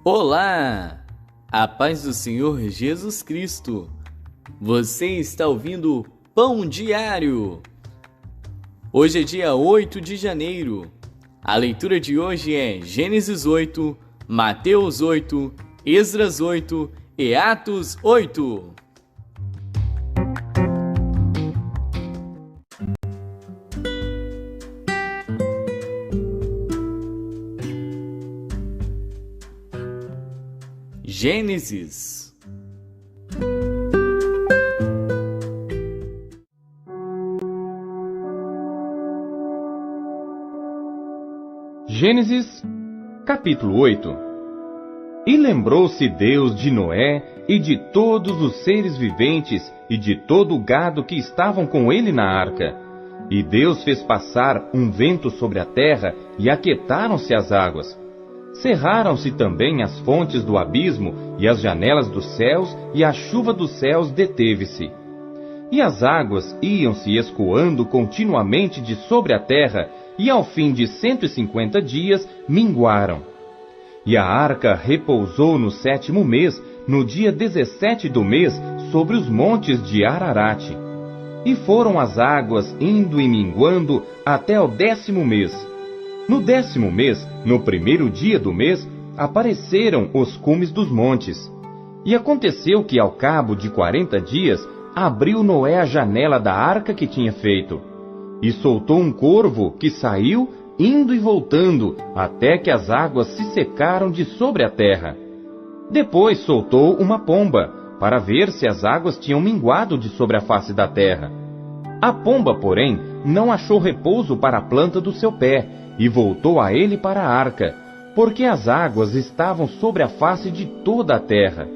Olá! A paz do Senhor Jesus Cristo! Você está ouvindo Pão Diário! Hoje é dia 8 de janeiro. A leitura de hoje é Gênesis 8, Mateus 8, Esdras 8 e Atos 8. Gênesis. Gênesis, capítulo 8. E lembrou-se Deus de Noé e de todos os seres viventes e de todo o gado que estavam com ele na arca. E Deus fez passar um vento sobre a terra e aquietaram-se as águas. Cerraram-se também as fontes do abismo e as janelas dos céus, e a chuva dos céus deteve-se. E as águas iam se escoando continuamente de sobre a terra, e ao fim de 150 dias minguaram. E a arca repousou no 7º mês, no dia 17 do mês, sobre os montes de Ararate. E foram as águas indo e minguando até o 10º mês. No 10º mês, no primeiro dia do mês, apareceram os cumes dos montes. E aconteceu que, ao cabo de 40 dias, abriu Noé a janela da arca que tinha feito. E soltou um corvo que saiu, indo e voltando, até que as águas se secaram de sobre a terra. Depois soltou uma pomba, para ver se as águas tinham minguado de sobre a face da terra. A pomba, porém, não achou repouso para a planta do seu pé, e voltou a ele para a arca, porque as águas estavam sobre a face de toda a terra.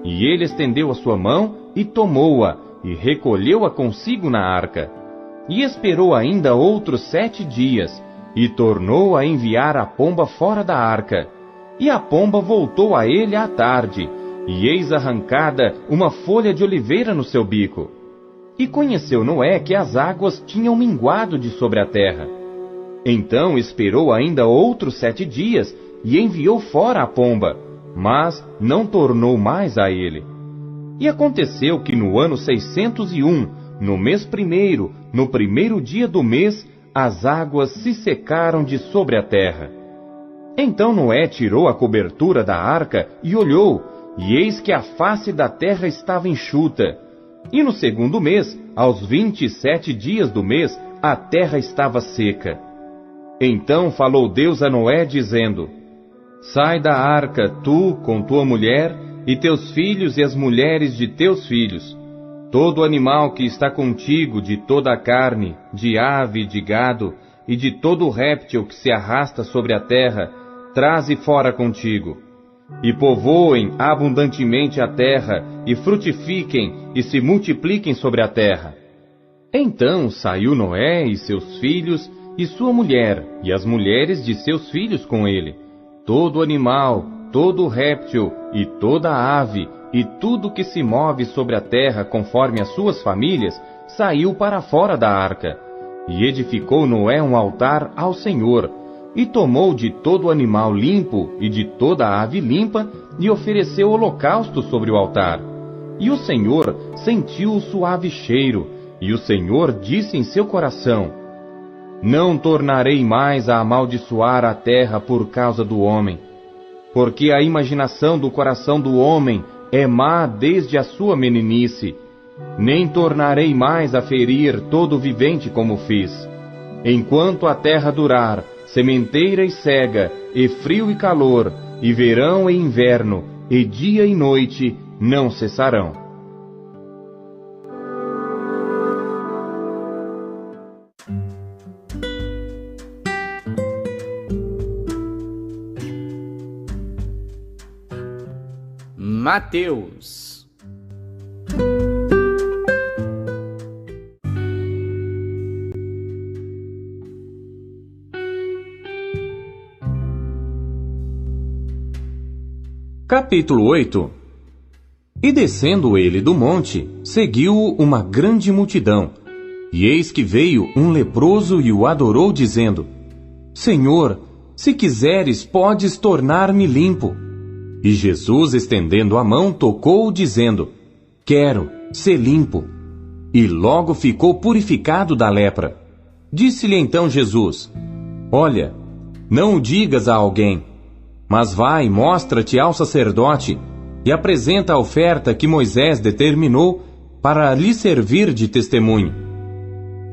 E ele estendeu a sua mão, e tomou-a, e recolheu-a consigo na arca. E esperou ainda outros 7 dias, e tornou a enviar a pomba fora da arca. E a pomba voltou a ele à tarde, e eis arrancada uma folha de oliveira no seu bico. E conheceu Noé que as águas tinham minguado de sobre a terra. Então esperou ainda outros 7 dias, e enviou fora a pomba, mas não tornou mais a ele. E aconteceu que no ano 601, no mês primeiro, no primeiro dia do mês, as águas se secaram de sobre a terra. Então Noé tirou a cobertura da arca e olhou, e eis que a face da terra estava enxuta. E no segundo mês, aos 27 dias do mês, a terra estava seca. Então falou Deus a Noé, dizendo: Sai da arca, tu, com tua mulher, e teus filhos e as mulheres de teus filhos. Todo animal que está contigo, de toda a carne, de ave e de gado, e de todo réptil que se arrasta sobre a terra, traze fora contigo. E povoem abundantemente a terra, e frutifiquem, e se multipliquem sobre a terra. Então saiu Noé e seus filhos, e sua mulher, e as mulheres de seus filhos com ele, todo animal, todo réptil, e toda ave, e tudo que se move sobre a terra conforme as suas famílias, saiu para fora da arca. E edificou Noé um altar ao Senhor, e tomou de todo animal limpo e de toda ave limpa, e ofereceu holocausto sobre o altar. E o Senhor sentiu o suave cheiro, e o Senhor disse em seu coração: Não tornarei mais a amaldiçoar a terra por causa do homem, porque a imaginação do coração do homem é má desde a sua meninice. Nem tornarei mais a ferir todo vivente como fiz. Enquanto a terra durar, sementeira e cega, e frio e calor, e verão e inverno, e dia e noite, não cessarão. Mateus. Capítulo 8. E descendo ele do monte, seguiu-o uma grande multidão. E eis que veio um leproso e o adorou, dizendo: Senhor, se quiseres, podes tornar-me limpo. E Jesus, estendendo a mão, tocou-o, dizendo: Quero, sê limpo. E logo ficou purificado da lepra. Disse-lhe então Jesus: Olha, não o digas a alguém, mas vai, mostra-te ao sacerdote e apresenta a oferta que Moisés determinou para lhe servir de testemunho.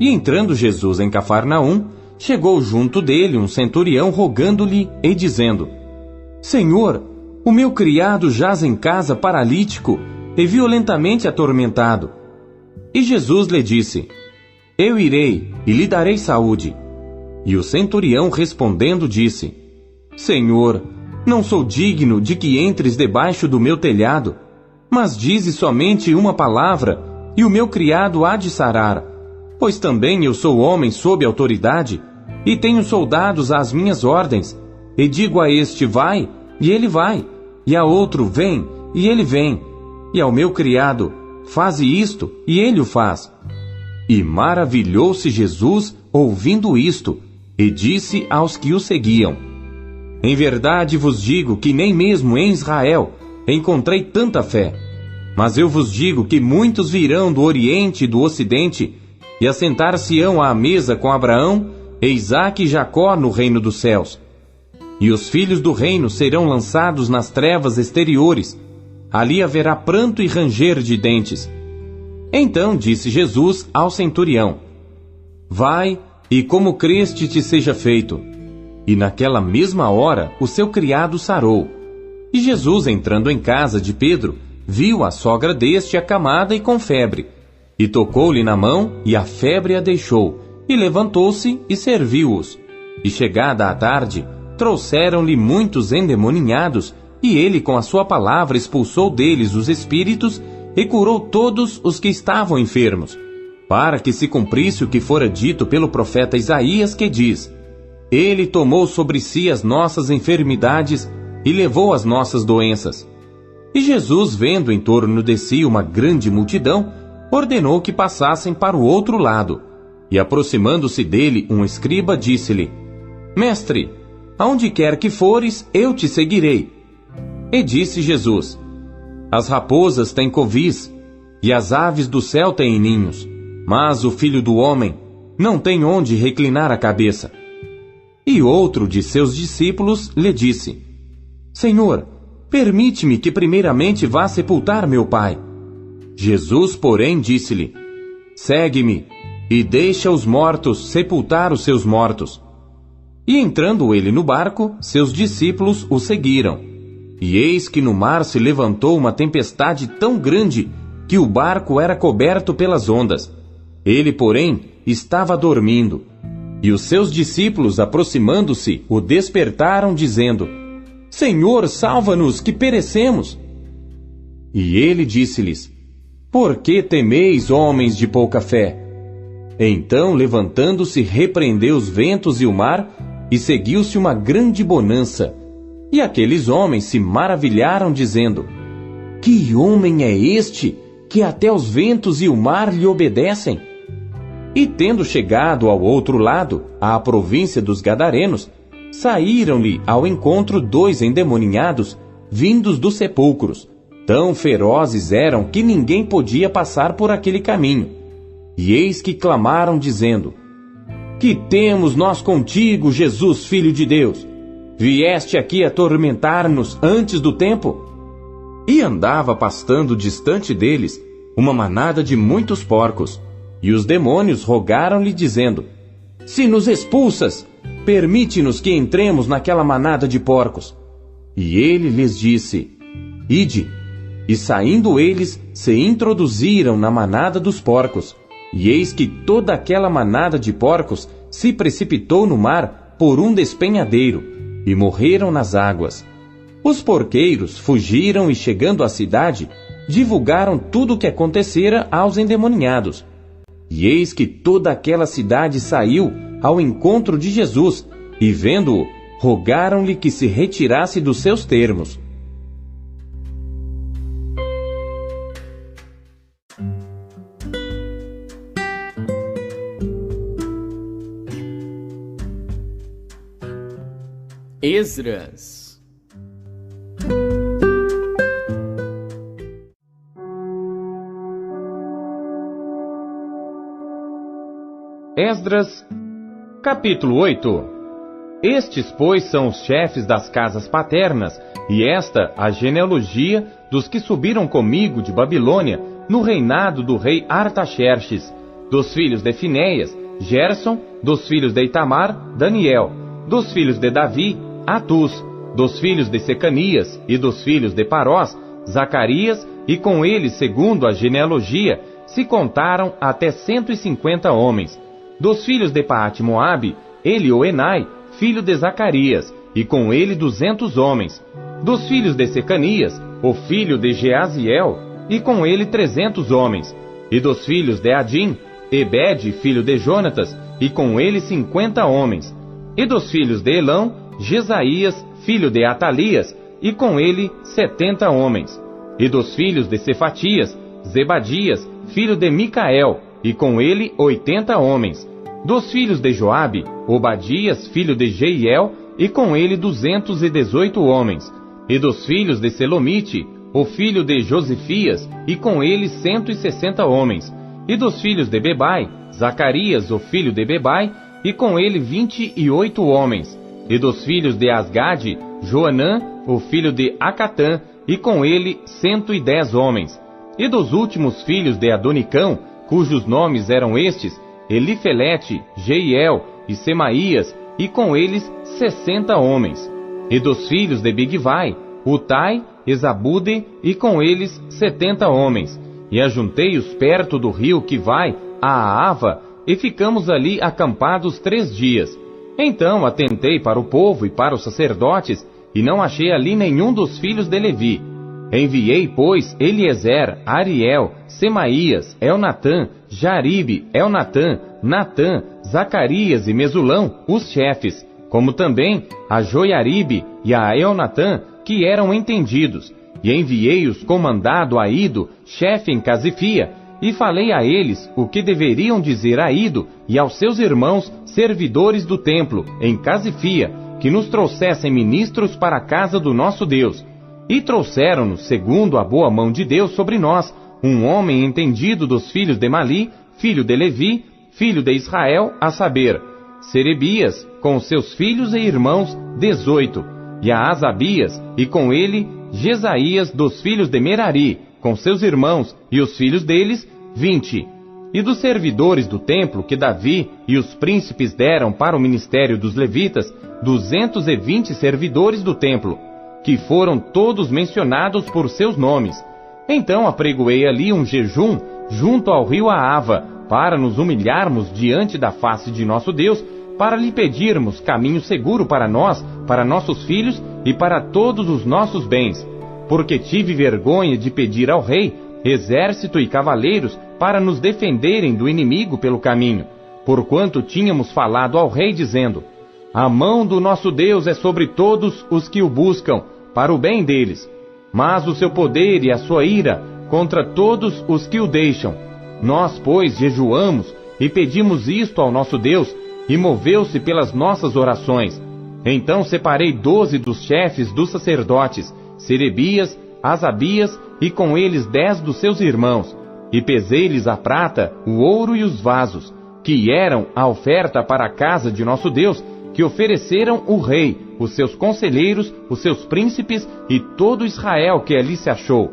E entrando Jesus em Cafarnaum, chegou junto dele um centurião rogando-lhe e dizendo: Senhor, o meu criado jaz em casa paralítico e violentamente atormentado. E Jesus lhe disse: Eu irei e lhe darei saúde. E o centurião respondendo disse: Senhor, não sou digno de que entres debaixo do meu telhado, mas dize somente uma palavra, e o meu criado há de sarar, pois também eu sou homem sob autoridade, e tenho soldados às minhas ordens, e digo a este: vai, e ele vai, e a outro: vem, e ele vem, e ao meu criado: faze isto, e ele o faz. E maravilhou-se Jesus ouvindo isto, e disse aos que o seguiam: Em verdade vos digo que nem mesmo em Israel encontrei tanta fé. Mas eu vos digo que muitos virão do Oriente e do Ocidente, e assentar-se-ão à mesa com Abraão, e Isaque e Jacó no reino dos céus. E os filhos do reino serão lançados nas trevas exteriores. Ali haverá pranto e ranger de dentes. Então disse Jesus ao centurião: Vai, e como creste te seja feito. E naquela mesma hora o seu criado sarou. E Jesus, entrando em casa de Pedro, viu a sogra deste acamada e com febre. E tocou-lhe na mão, e a febre a deixou, e levantou-se e serviu-os. E chegada a tarde, trouxeram-lhe muitos endemoninhados, e ele com a sua palavra expulsou deles os espíritos, e curou todos os que estavam enfermos, para que se cumprisse o que fora dito pelo profeta Isaías, que diz: Ele tomou sobre si as nossas enfermidades e levou as nossas doenças. E Jesus, vendo em torno de si uma grande multidão, ordenou que passassem para o outro lado. E aproximando-se dele um escriba, disse-lhe: Mestre, aonde quer que fores, eu te seguirei. E disse Jesus: As raposas têm covis, e as aves do céu têm ninhos, mas o Filho do Homem não tem onde reclinar a cabeça. E outro de seus discípulos lhe disse: Senhor, permite-me que primeiramente vá sepultar meu pai. Jesus, porém, disse-lhe: Segue-me, e deixa os mortos sepultar os seus mortos. E entrando ele no barco, seus discípulos o seguiram. E eis que no mar se levantou uma tempestade tão grande que o barco era coberto pelas ondas. Ele, porém, estava dormindo. E os seus discípulos, aproximando-se, o despertaram, dizendo: Senhor, salva-nos, que perecemos. E ele disse-lhes: Por que temeis, homens de pouca fé? Então, levantando-se, repreendeu os ventos e o mar, e seguiu-se uma grande bonança. E aqueles homens se maravilharam, dizendo: Que homem é este, que até os ventos e o mar lhe obedecem? E tendo chegado ao outro lado, à província dos Gadarenos, saíram-lhe ao encontro 2 endemoninhados, vindos dos sepulcros. Tão ferozes eram que ninguém podia passar por aquele caminho. E eis que clamaram, dizendo: Que temos nós contigo, Jesus, Filho de Deus? Vieste aqui atormentar-nos antes do tempo? E andava pastando distante deles uma manada de muitos porcos. E os demônios rogaram-lhe, dizendo: Se nos expulsas, permite-nos que entremos naquela manada de porcos. E ele lhes disse: Ide. E saindo eles, se introduziram na manada dos porcos. E eis que toda aquela manada de porcos se precipitou no mar por um despenhadeiro, e morreram nas águas. Os porqueiros fugiram e, chegando à cidade, divulgaram tudo o que acontecera aos endemoninhados. E eis que toda aquela cidade saiu ao encontro de Jesus, e vendo-o, rogaram-lhe que se retirasse dos seus termos. Esdras. Esdras, capítulo 8. Estes, pois, são os chefes das casas paternas, e esta a genealogia dos que subiram comigo de Babilônia, no reinado do rei Artaxerxes. Dos filhos de Finéias, Gerson; dos filhos de Itamar, Daniel; dos filhos de Davi, Atus; dos filhos de Secanias e dos filhos de Parós, Zacarias, e com eles, segundo a genealogia, se contaram até 150 homens. Dos filhos de Paate-Moabe, Elioenai, filho de Zacarias, e com ele 200 homens. Dos filhos de Secanias, o filho de Jeaziel, e com ele 300 homens. E dos filhos de Adim, Ebede, filho de Jonatas, e com ele 50 homens. E dos filhos de Elão, Jesaías, filho de Atalias, e com ele 70 homens. E dos filhos de Cefatias, Zebadias, filho de Micael, e com ele 80 homens. Dos filhos de Joabe, Obadias, filho de Jeiel, e com ele 218 homens. E dos filhos de Selomite, o filho de Josifias, e com ele 160 homens. E dos filhos de Bebai, Zacarias, o filho de Bebai, e com ele 28 homens. E dos filhos de Asgade, Joanã, o filho de Acatã, e com ele 110 homens. E dos últimos filhos de Adonicão, cujos nomes eram estes, Elifelete, Jeiel e Semaías, e com eles 60 homens. E dos filhos de Bigvai, Utai, Esabude, e com eles 70 homens. E ajuntei-os perto do rio que vai a Ava, e ficamos ali acampados 3 dias. Então atentei para o povo e para os sacerdotes, e não achei ali nenhum dos filhos de Levi. Enviei, pois, Eliezer, Ariel, Semaías, Elnatã, Jaribe, Elnatã, Natã, Zacarias e Mesulão, os chefes, como também a Joiaribe e a Elnatã, que eram entendidos. E enviei-os comandado a Ido, chefe em Casifia, e falei a eles o que deveriam dizer a Ido e aos seus irmãos, servidores do templo, em Casifia, que nos trouxessem ministros para a casa do nosso Deus. E trouxeram-nos, segundo a boa mão de Deus sobre nós, um homem entendido dos filhos de Mali, filho de Levi, filho de Israel, a saber, Serebias, com seus filhos e irmãos, 18, e a Asabias, e com ele, Jesaías dos filhos de Merari, com seus irmãos, e os filhos deles, 20. E dos servidores do templo que Davi e os príncipes deram para o ministério dos levitas, 220 servidores do templo, que foram todos mencionados por seus nomes. Então apregoei ali um jejum junto ao rio Aava, para nos humilharmos diante da face de nosso Deus, para lhe pedirmos caminho seguro para nós, para nossos filhos e para todos os nossos bens. Porque tive vergonha de pedir ao rei exército e cavaleiros para nos defenderem do inimigo pelo caminho, porquanto tínhamos falado ao rei dizendo: a mão do nosso Deus é sobre todos os que o buscam, para o bem deles, mas o seu poder e a sua ira contra todos os que o deixam. Nós, pois, jejuamos e pedimos isto ao nosso Deus, e moveu-se pelas nossas orações. Então separei 12 dos chefes dos sacerdotes, Serebias, Asabias, e com eles 10 dos seus irmãos, e pesei-lhes a prata, o ouro e os vasos, que eram a oferta para a casa de nosso Deus, que ofereceram o rei, os seus conselheiros, os seus príncipes e todo Israel que ali se achou.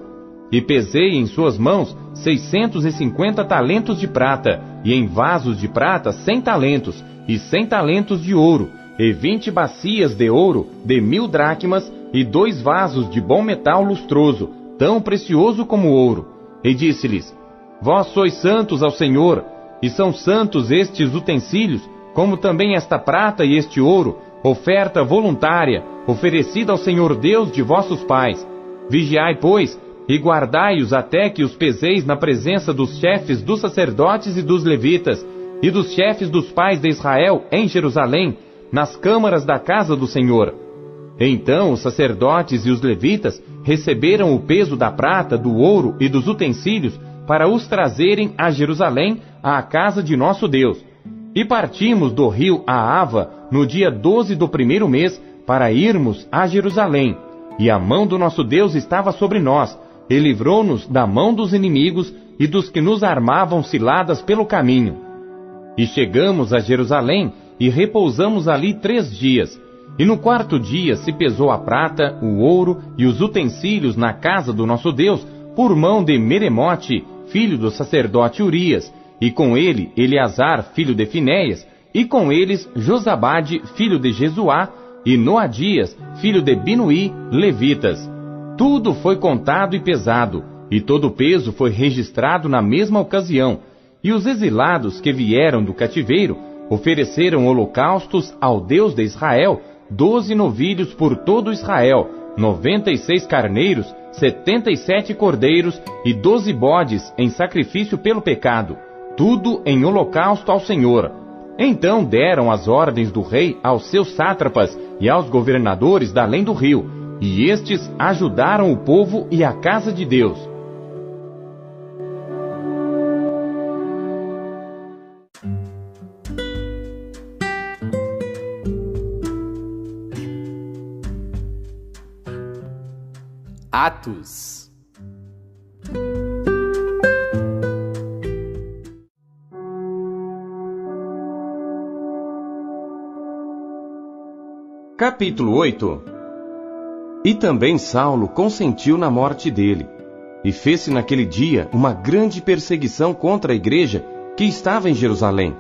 E pesei em suas mãos 650 talentos de prata, e em vasos de prata 100 talentos, e 100 talentos de ouro, e 20 bacias de ouro de 1000 dracmas, e 2 vasos de bom metal lustroso, tão precioso como ouro. E disse-lhes: vós sois santos ao Senhor, e são santos estes utensílios, como também esta prata e este ouro, oferta voluntária, oferecida ao Senhor Deus de vossos pais. Vigiai, pois, e guardai-os até que os peseis na presença dos chefes dos sacerdotes e dos levitas, e dos chefes dos pais de Israel em Jerusalém, nas câmaras da casa do Senhor. Então os sacerdotes e os levitas receberam o peso da prata, do ouro e dos utensílios, para os trazerem a Jerusalém, à casa de nosso Deus. E partimos do rio Aava no dia 12 do 1º mês, para irmos a Jerusalém. E a mão do nosso Deus estava sobre nós, e livrou-nos da mão dos inimigos e dos que nos armavam ciladas pelo caminho. E chegamos a Jerusalém, e repousamos ali 3 dias. E no 4º dia se pesou a prata, o ouro e os utensílios na casa do nosso Deus, por mão de Meremote, filho do sacerdote Urias, e com ele Eleazar, filho de Finéias, e com eles Josabade, filho de Jesuá, e Noadias, filho de Binuí, levitas. Tudo foi contado e pesado, e todo o peso foi registrado na mesma ocasião. E os exilados que vieram do cativeiro ofereceram holocaustos ao Deus de Israel, 12 novilhos por todo Israel, 96 carneiros, 77 cordeiros e 12 bodes em sacrifício pelo pecado, tudo em holocausto ao Senhor. Então deram as ordens do rei aos seus sátrapas e aos governadores da além do rio, e estes ajudaram o povo e a casa de Deus. Atos. Capítulo 8. E também Saulo consentiu na morte dele, e fez-se naquele dia uma grande perseguição contra a igreja que estava em Jerusalém.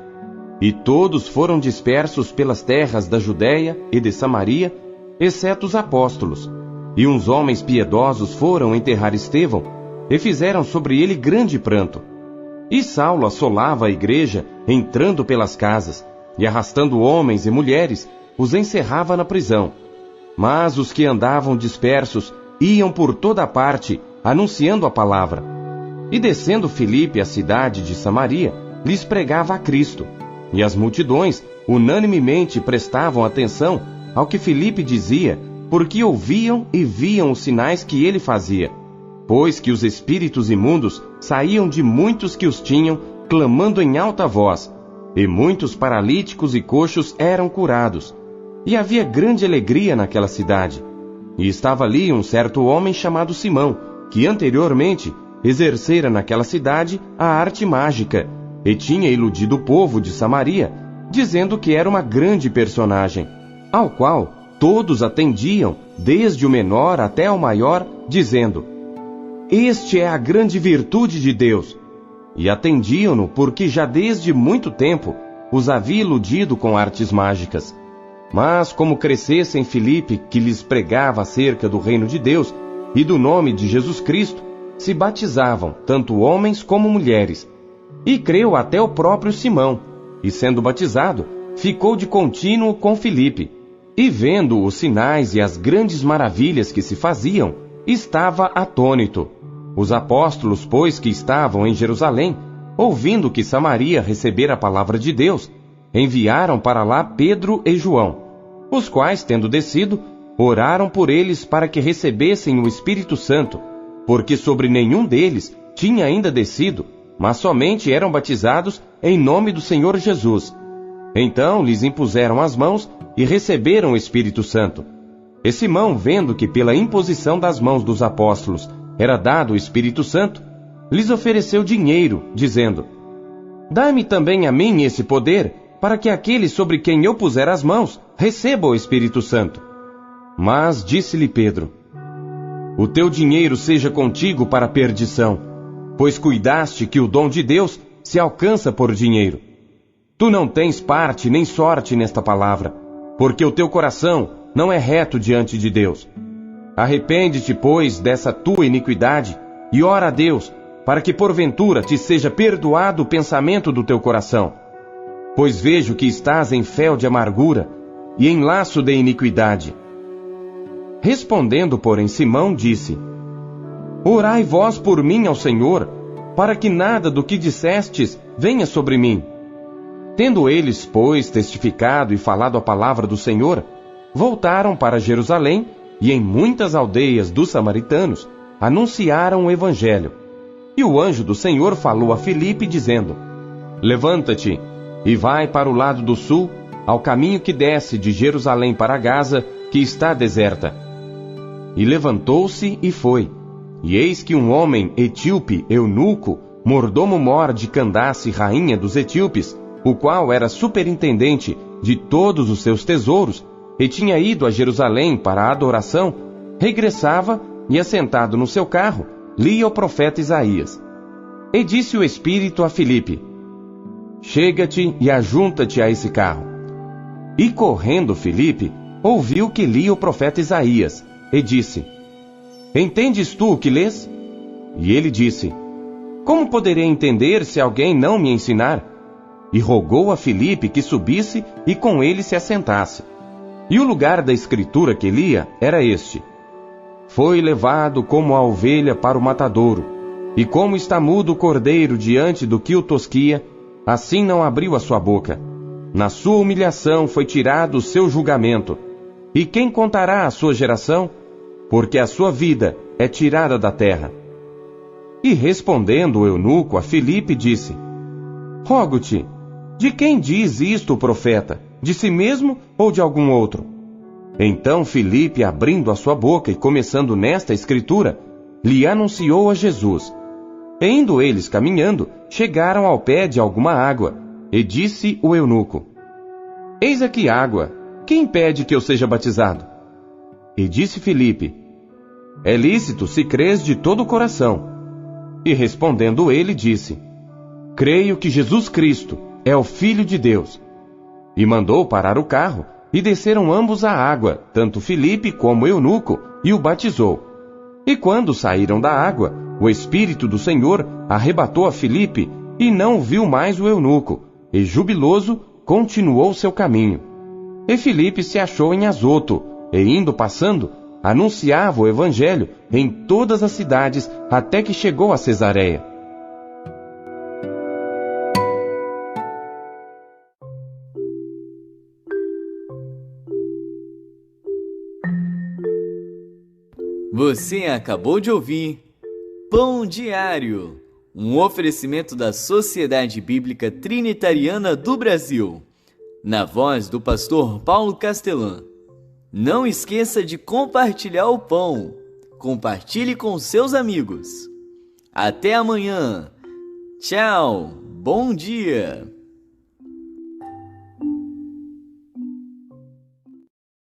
E todos foram dispersos pelas terras da Judéia e de Samaria, exceto os apóstolos. E uns homens piedosos foram enterrar Estevão, e fizeram sobre ele grande pranto. E Saulo assolava a igreja, entrando pelas casas, e arrastando homens e mulheres, os encerrava na prisão. Mas os que andavam dispersos iam por toda parte, anunciando a palavra. E descendo Filipe à cidade de Samaria, lhes pregava a Cristo. E as multidões unanimemente prestavam atenção ao que Filipe dizia, porque ouviam e viam os sinais que ele fazia, pois que os espíritos imundos saíam de muitos que os tinham, clamando em alta voz, e muitos paralíticos e coxos eram curados. E havia grande alegria naquela cidade. E estava ali um certo homem chamado Simão, que anteriormente exercera naquela cidade a arte mágica, e tinha iludido o povo de Samaria, dizendo que era uma grande personagem, ao qual todos atendiam, desde o menor até o maior, dizendo: Este é a grande virtude de Deus. E atendiam-no porque já desde muito tempo os havia iludido com artes mágicas. Mas como crescessem Filipe, que lhes pregava acerca do reino de Deus e do nome de Jesus Cristo, se batizavam, tanto homens como mulheres. E creu até o próprio Simão, e sendo batizado, ficou de contínuo com Filipe. E vendo os sinais e as grandes maravilhas que se faziam, estava atônito. Os apóstolos, pois, que estavam em Jerusalém, ouvindo que Samaria recebera a palavra de Deus, enviaram para lá Pedro e João, os quais, tendo descido, oraram por eles para que recebessem o Espírito Santo, porque sobre nenhum deles tinha ainda descido, mas somente eram batizados em nome do Senhor Jesus. Então lhes impuseram as mãos e receberam o Espírito Santo. E Simão, vendo que pela imposição das mãos dos apóstolos era dado o Espírito Santo, lhes ofereceu dinheiro, dizendo: Dai-me também a mim esse poder, para que aquele sobre quem eu puser as mãos receba o Espírito Santo. Mas disse-lhe Pedro: O teu dinheiro seja contigo para a perdição, pois cuidaste que o dom de Deus se alcança por dinheiro. Tu não tens parte nem sorte nesta palavra, porque o teu coração não é reto diante de Deus. Arrepende-te, pois, dessa tua iniquidade, e ora a Deus, para que porventura te seja perdoado o pensamento do teu coração. Pois vejo que estás em fel de amargura e em laço de iniquidade. Respondendo, porém, Simão disse: Orai vós por mim ao Senhor, para que nada do que dissestes venha sobre mim. Tendo eles, pois, testificado e falado a palavra do Senhor, voltaram para Jerusalém e em muitas aldeias dos samaritanos anunciaram o Evangelho. E o anjo do Senhor falou a Filipe, dizendo: Levanta-te e vai para o lado do sul, ao caminho que desce de Jerusalém para Gaza, que está deserta. E levantou-se e foi. E eis que um homem etíope, eunuco, mordomo-mor de Candace, rainha dos etíopes, o qual era superintendente de todos os seus tesouros, e tinha ido a Jerusalém para a adoração, regressava e, assentado no seu carro, lia o profeta Isaías. E disse o Espírito a Filipe: chega-te e ajunta-te a esse carro. E correndo Filipe, ouviu que lia o profeta Isaías, e disse: entendes tu o que lês? E ele disse: como poderei entender se alguém não me ensinar? E rogou a Filipe que subisse e com ele se assentasse. E o lugar da escritura que lia era este: foi levado como a ovelha para o matadouro, e como está mudo o cordeiro diante do que o tosquia, assim não abriu a sua boca. Na sua humilhação foi tirado o seu julgamento. E quem contará a sua geração? Porque a sua vida é tirada da terra. E respondendo o eunuco a Filipe disse: rogo-te, de quem diz isto o profeta? De si mesmo ou de algum outro? Então Filipe, abrindo a sua boca e começando nesta escritura, lhe anunciou a Jesus. E indo eles caminhando, chegaram ao pé de alguma água, e disse o eunuco: eis aqui água, quem impede que eu seja batizado? E disse Filipe: é lícito se crês de todo o coração. E respondendo ele, disse: creio que Jesus Cristo é o Filho de Deus. E mandou parar o carro, e desceram ambos à água, tanto Filipe como o eunuco, e o batizou. E quando saíram da água, o Espírito do Senhor arrebatou a Filipe, e não viu mais o eunuco, e jubiloso continuou seu caminho. E Filipe se achou em Azoto, e indo passando, anunciava o evangelho em todas as cidades, até que chegou a Cesareia. Você acabou de ouvir Pão Diário, um oferecimento da Sociedade Bíblica Trinitariana do Brasil, na voz do pastor Paulo Castelã. Não esqueça de compartilhar o pão. Compartilhe com seus amigos. Até amanhã. Tchau. Bom dia.